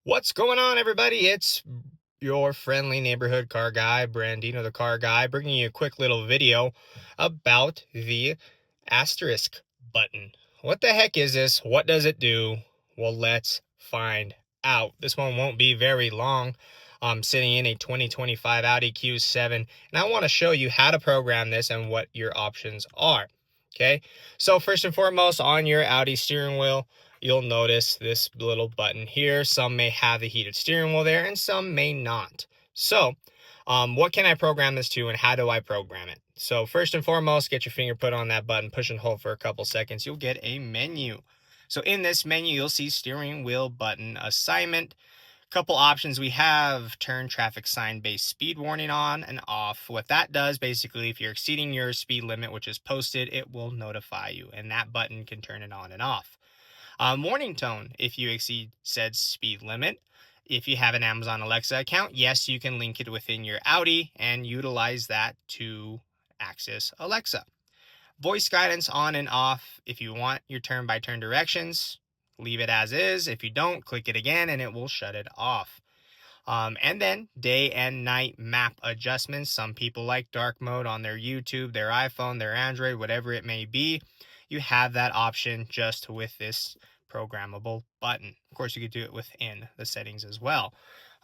What's going on, everybody? It's your friendly neighborhood car guy, Brandino the car guy, bringing you a quick little video about the asterisk button. What the heck is this? What does it do? Well, let's find out. This one won't be very long. I'm sitting in a 2025 Audi Q7, and I want to show you how to program this and what your options are. Okay, so first and foremost, on your Audi steering wheel, you'll notice this little button here. Some may have the heated steering wheel there and some may not. So what can I program this to and how do I program it? So first and foremost, get your finger put on that button, push and hold for a couple seconds. You'll get a menu. So in this menu, you'll see steering wheel button assignment. Couple options we have: turn traffic sign based speed warning on and off. What that does, basically, if you're exceeding your speed limit, which is posted, it will notify you, and that button can turn it on and off. Warning tone: if you exceed said speed limit. If you have an Amazon Alexa account, yes, you can link it within your Audi and utilize that to access Alexa. Voice guidance on and off. If you want your turn-by-turn directions, leave it as is. If you don't, click it again and it will shut it off. And then day and night map adjustments. Some people like dark mode on their YouTube, their iPhone, their Android, whatever it may be. You have that option just with this programmable button. Of course, you could do it within the settings as well.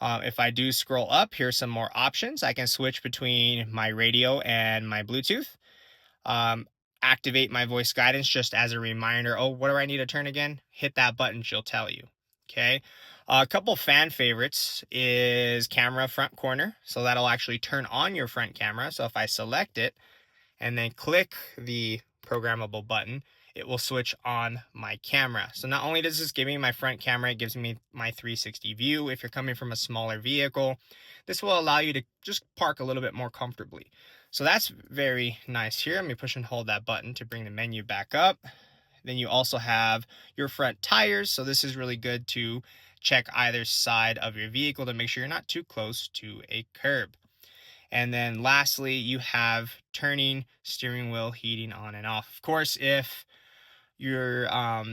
If I do scroll up, here's some more options. I can switch between my radio and my Bluetooth. Activate my voice guidance just as a reminder. Oh, what do I need to turn again? Hit that button, she'll tell you. Okay. A couple fan favorites is camera front corner. So that'll actually turn on your front camera. So if I select it and then click the programmable button, it will switch on my camera. So not only does this give me my front camera, it gives me my 360 view. If you're coming from a smaller vehicle, this will allow you to just park a little bit more comfortably. So that's very nice here. Let me push and hold that button to bring the menu back up. Then you also have your front tires. So this is really good to check either side of your vehicle to make sure you're not too close to a curb. And then lastly, you have turning steering wheel heating on and off. Of course, if your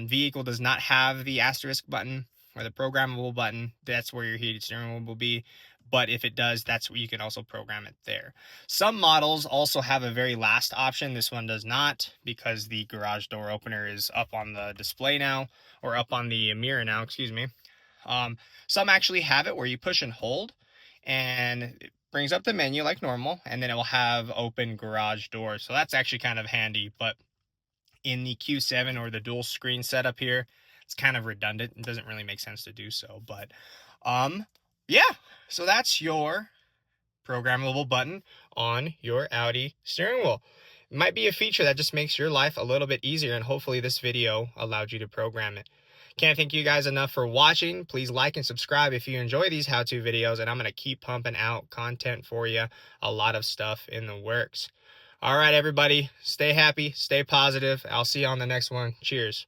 vehicle does not have the asterisk button or the programmable button, that's where your heated steering wheel will be. But if it does, that's where you can also program it there. Some models also have a very last option. This one does not, because the garage door opener is up on the display now, or up on the mirror now, excuse me. Some actually have it where you push and hold and it brings up the menu like normal, and then it will have open garage doors. So that's actually kind of handy. But in the Q7 or the dual screen setup here, it's kind of redundant. It doesn't really make sense to do so. But yeah, so that's your programmable button on your Audi steering wheel. It might be a feature that just makes your life a little bit easier, and hopefully this video allowed you to program it. Can't thank you guys enough for watching. Please like and subscribe if you enjoy these how-to videos, and I'm going to keep pumping out content for you. A lot of stuff in the works. All right, everybody, stay happy, stay positive. I'll see you on the next one. Cheers.